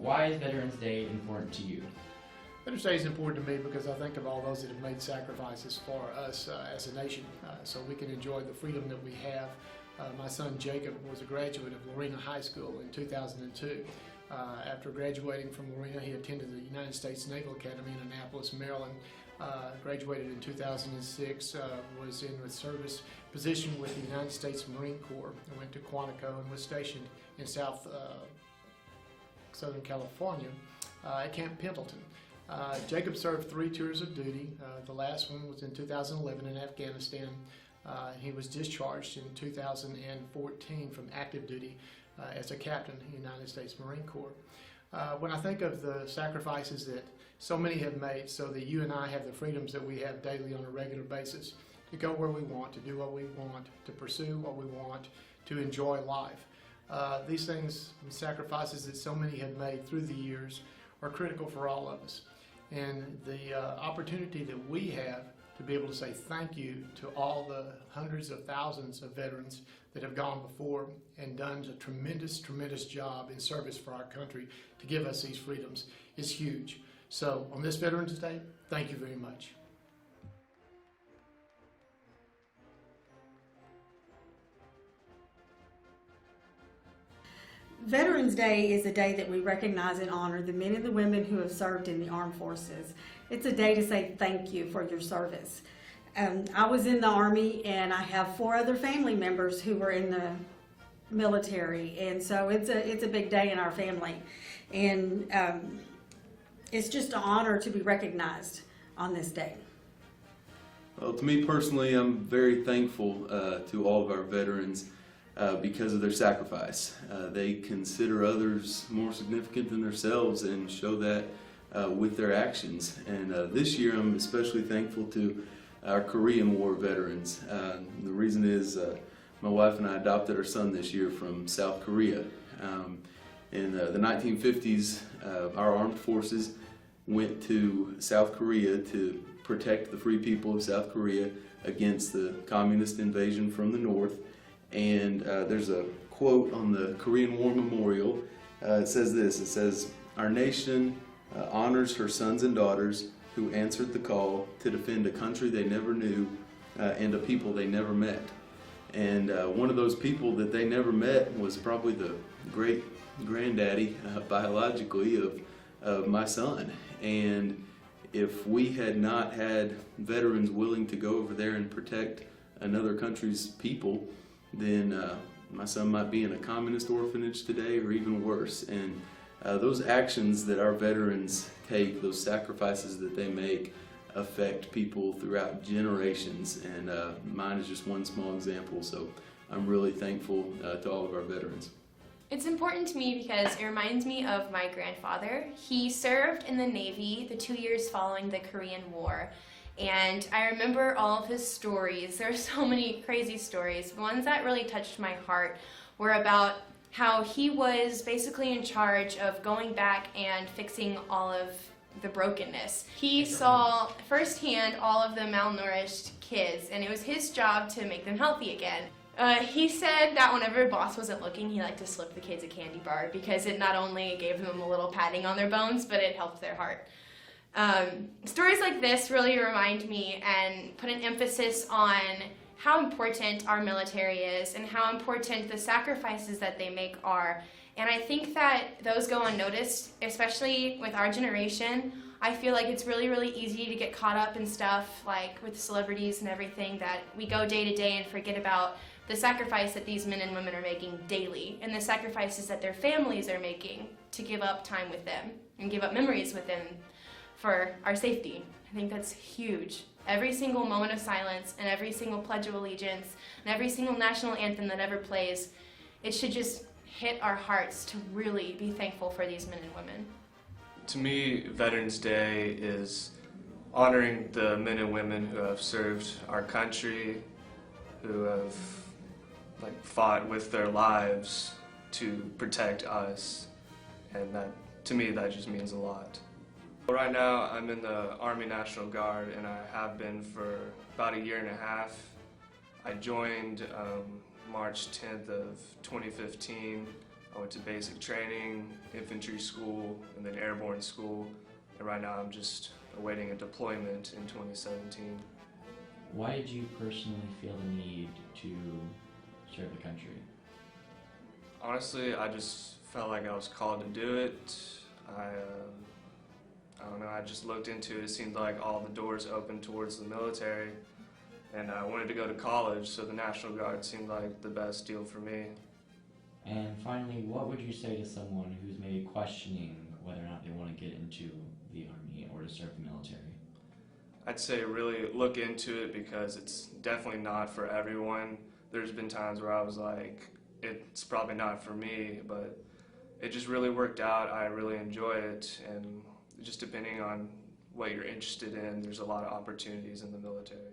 why is Veterans Day important to you? Veterans Day is important to me because I think of all those that have made sacrifices for us as a nation so we can enjoy the freedom that we have. My son Jacob was a graduate of Lorena High School in 2002. After graduating from Lorena, he attended the United States Naval Academy in Annapolis, Maryland. Graduated in 2006, was in a service position with the United States Marine Corps. I went to Quantico and was stationed in Southern California at Camp Pendleton. Jacob served 3 tours of duty. The last one was in 2011 in Afghanistan. He was discharged in 2014 from active duty as a captain in the United States Marine Corps. When I think of the sacrifices that so many have made so that you and I have the freedoms that we have daily on a regular basis, to go where we want, to do what we want, to pursue what we want, to enjoy life. These things and sacrifices that so many have made through the years are critical for all of us. And the opportunity that we have to be able to say thank you to all the hundreds of thousands of veterans that have gone before and done a tremendous, tremendous job in service for our country to give us these freedoms is huge. So on this Veterans Day, thank you very much. Veterans Day is a day that we recognize and honor the men and the women who have served in the armed forces. It's a day to say thank you for your service. I was in the Army, and I have 4 other family members who were in the military, and so it's a big day in our family. And it's just an honor to be recognized on this day. Well, to me personally, I'm very thankful to all of our veterans because of their sacrifice. They consider others more significant than themselves and show that with their actions. And this year I'm especially thankful to our Korean War veterans. The reason is my wife and I adopted our son this year from South Korea. In the 1950s, our armed forces went to South Korea to protect the free people of South Korea against the communist invasion from the north. And there's a quote on the Korean War Memorial. It says this, it says, "Our nation honors her sons and daughters who answered the call to defend a country they never knew and a people they never met." And one of those people that they never met was probably the great granddaddy biologically of my son. And if we had not had veterans willing to go over there and protect another country's people, then my son might be in a communist orphanage today or even worse. And those actions that our veterans take, those sacrifices that they make, affect people throughout generations, and mine is just one small example, so I'm really thankful to all of our veterans. It's important to me because it reminds me of my grandfather. He served in the Navy the 2 years following the Korean War. And I remember all of his stories. There are so many crazy stories. The ones that really touched my heart were about how he was basically in charge of going back and fixing all of the brokenness. He saw firsthand all of the malnourished kids, and it was his job to make them healthy again. He said that whenever boss wasn't looking, he liked to slip the kids a candy bar because it not only gave them a little patting on their bones, but it helped their heart. Stories like this really remind me and put an emphasis on how important our military is and how important the sacrifices that they make are. And I think that those go unnoticed, especially with our generation. I feel like it's really, really easy to get caught up in stuff like with celebrities and everything, that we go day to day and forget about the sacrifice that these men and women are making daily and the sacrifices that their families are making to give up time with them and give up memories with them for our safety. I think that's huge. Every single moment of silence and every single Pledge of Allegiance and every single national anthem that ever plays, it should just hit our hearts to really be thankful for these men and women. To me, Veterans Day is honoring the men and women who have served our country, who have fought with their lives to protect us, and that, to me, that just means a lot. Right now, I'm in the Army National Guard, and I have been for about 1.5 years. I joined March 10th of 2015. I went to basic training, infantry school, and then airborne school. And right now I'm just awaiting a deployment in 2017. Why did you personally feel the need to serve the country? Honestly, I just felt like I was called to do it. I don't know, I just looked into it. It seemed like all the doors open towards the military. And I wanted to go to college, so the National Guard seemed like the best deal for me. And finally, what would you say to someone who's maybe questioning whether or not they want to get into the Army or to serve the military? I'd say really look into it because it's definitely not for everyone. There's been times where I was like, it's probably not for me, but it just really worked out. I really enjoy it, and just depending on what you're interested in, there's a lot of opportunities in the military.